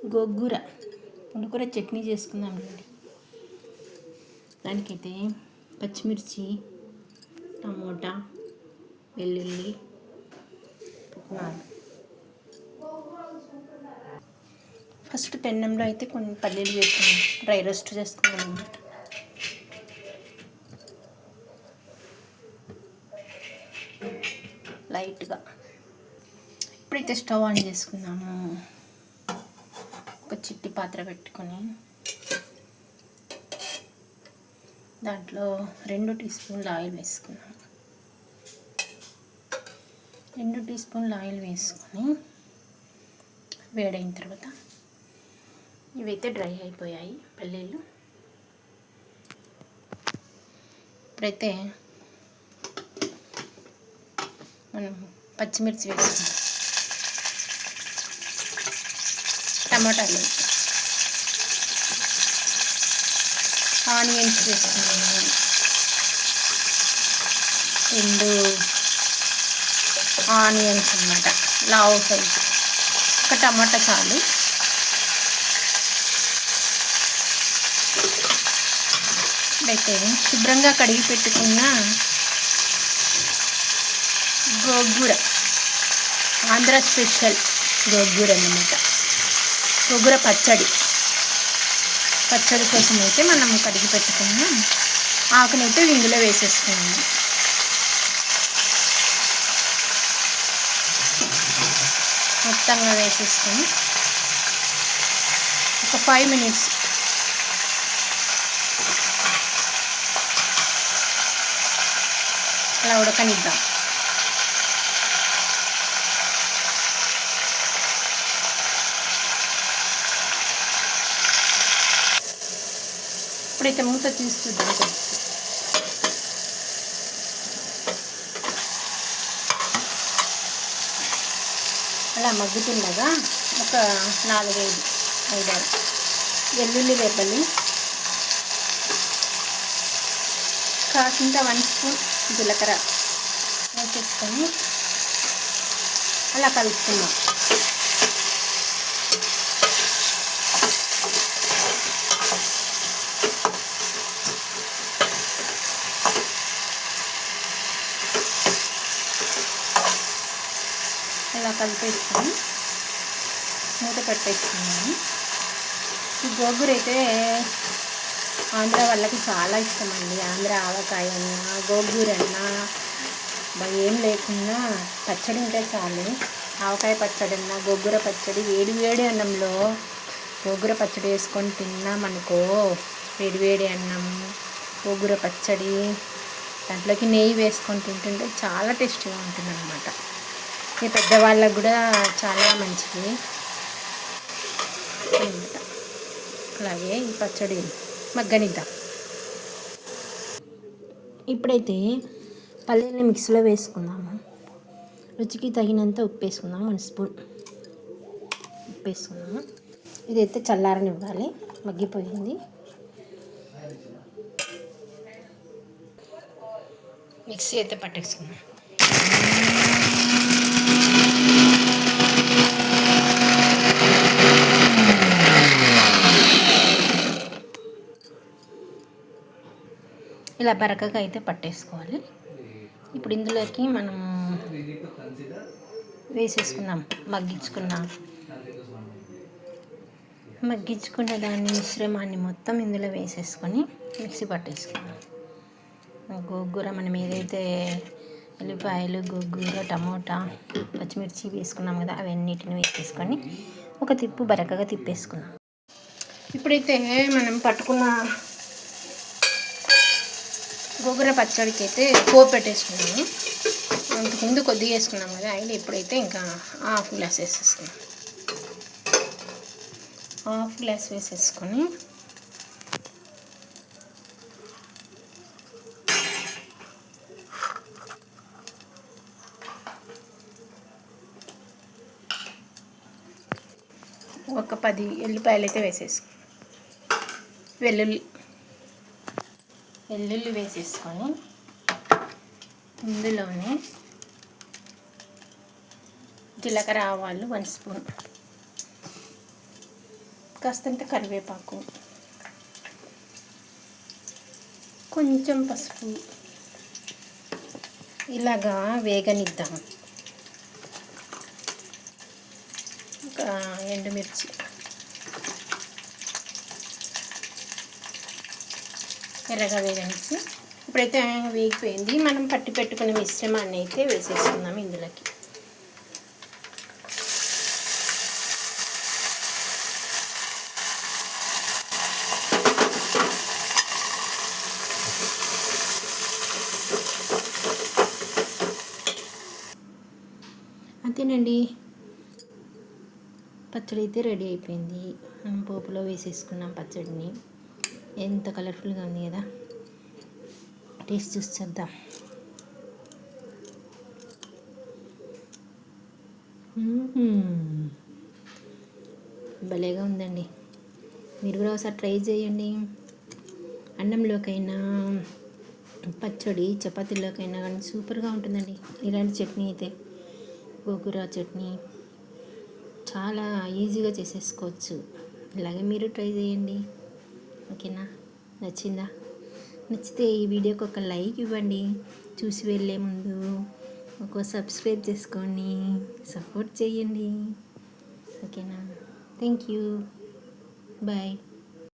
గోంగూర పుండుకూర చట్నీ చేసుకుందాం రండి. దానికైతే పచ్చిమిర్చి, టమోటా, వెల్లుల్లి, పుట్నాలు. ఫస్ట్ పెన్నంలో అయితే కొన్ని పల్లీలు వేసుకున్నాం, డ్రై రోస్ట్ చేసుకున్నాం అన్నమాట. లైట్గా ఇప్పుడైతే స్టవ్ ఆన్ చేసుకున్నాము. ఒక చిట్టి పాత్ర పెట్టుకొని దాంట్లో 2 టీ స్పూన్ల ఆయిల్ వేసుకున్నాము. 2 టీ స్పూన్ల ఆయిల్ వేసుకొని వేడైన తర్వాత ఇవైతే డ్రై అయిపోయాయి పల్లీలు. ఇప్పుడైతే మనం పచ్చిమిర్చి వేసుకున్నాం, టమాటాలు, ఆనియన్స్ వేసుకున్నాము, 2 ఆనియన్స్ అన్నమాట, లావు సైజు. ఒక టమాటా చాలు. అయితే శుభ్రంగా కడిగి పెట్టుకున్న గోంగూర, ఆంధ్ర స్పెషల్ గోంగూర అన్నమాట. గోంగూర పచ్చడి కోసం అయితే మనం కడిగి పెట్టుకున్న ఆకునైతే ఇందులో వేసేసుకున్నాము. మొత్తంగా వేసేసుకొని ఒక 5 మినిట్స్ అలా ఉడకనిద్దాం. ఇప్పుడైతే మూత తీసి చూద్దాం. అలా మగ్గుతుండగా ఒక 4-5 వెల్లుల్లి రేపలు, కాసింత 1 స్పూన్ జీలకర్ర వేసేసుకొని అలా కలుపుతున్నాం. ఇలా కలిపేసుకొని మూత పెట్టేసుకున్నాను. ఈ గోంగూర అయితే ఆంధ్ర వాళ్ళకి చాలా ఇష్టం అండి. ఆంధ్ర ఆవకాయ అన్నా, గోంగూర అన్నా, ఏం లేకున్నా పచ్చడి ఉంటే చాలు. ఆవకాయ పచ్చడి అన్నా, గోంగూర పచ్చడి, వేడి అన్నంలో గోంగూర పచ్చడి వేసుకొని తిన్నామనుకో, వేడి అన్నం, గోంగూర పచ్చడి, దాంట్లోకి నెయ్యి వేసుకొని తింటుంటే చాలా టేస్టీగా ఉంటుంది అన్నమాట. ఈ పెద్దవాళ్ళకు కూడా చాలా మంచిది అన్నమాట. అలాగే ఈ పచ్చడి మగ్గనిద్దాం. ఇప్పుడైతే పల్లీలని మిక్సీలో వేసుకుందాము. రుచికి తగినంత ఉప్పు వేసుకుందాం. 1 స్పూన్ ఉప్పు వేసుకుందాము. ఇదైతే చల్లారనివ్వాలి. మగ్గిపోయింది. మిక్సీ అయితే పట్టేసుకుందాం. ఇలా బరకగా అయితే పట్టేసుకోవాలి. ఇప్పుడు ఇందులోకి మనం వేసేసుకున్నాం మగ్గించుకున్న దాన్ని మిశ్రమాన్ని మొత్తం ఇందులో వేసేసుకొని మిక్సీ పట్టేసుకున్నాం. గోంగూర మనం ఏదైతే ఉల్లిపాయలు, గోంగూర, టమోటా, పచ్చిమిర్చి వేసుకున్నాం కదా, అవన్నిటిని వేసేసుకొని ఒక తిప్పు బరకగా తిప్పేసుకున్నాం. ఇప్పుడైతే మనం పట్టుకున్న గోంగూర పచ్చడికి అయితే పోపు పెట్టేసుకున్నాము. అంతకుముందు కొద్దిగా వేసుకున్నాం కదా ఆయిల్. ఇప్పుడైతే ఇంకా ½ గ్లాస్ వేసేసుకున్నాం. ½ గ్లాస్ వేసేసుకొని ఒక 10 ఎల్లిపాయలు అయితే వేసేసుకున్నాం. వెల్లుల్లి వేసేసుకొని ఇందులోనే జీలకర్ర, ఆవాలు 1 స్పూన్, కాస్తంత కరివేపాకు, కొంచెం పసుపు, ఇలాగా వేగనిద్దాం. ఒక ఎండుమిర్చి, ఎర్రగా వేగనిచ్చి ఇప్పుడైతే వేగిపోయింది. మనం పట్టి పెట్టుకునే మిశ్రమాన్ని అయితే వేసేసుకుందాం ఇందులోకి. అంతేనండి, పచ్చడి అయితే రెడీ అయిపోయింది. మనం పోపులో వేసేసుకున్నాం పచ్చడిని. ఎంత కలర్ఫుల్గా ఉంది కదా. టేస్ట్ చూసి చూద్దాం. భలేగా ఉందండి. మీరు కూడా ఒకసారి ట్రై చేయండి. అన్నంలోకైనా, పచ్చడి చపాతీలోకైనా కానీ సూపర్గా ఉంటుందండి ఇలాంటి చట్నీ అయితే. గోంగూర చట్నీ చాలా ఈజీగా చేసేసుకోవచ్చు. ఇలాగే మీరు ట్రై చేయండి. ఓకేనా? నచ్చిందా? నచ్చితే ఈ వీడియోకి ఒక లైక్ ఇవ్వండి. చూసి వెళ్ళే ముందు ఒక సబ్స్క్రైబ్ చేసుకోండి, సపోర్ట్ చేయండి. ఓకేనా? Thank you. బాయ్.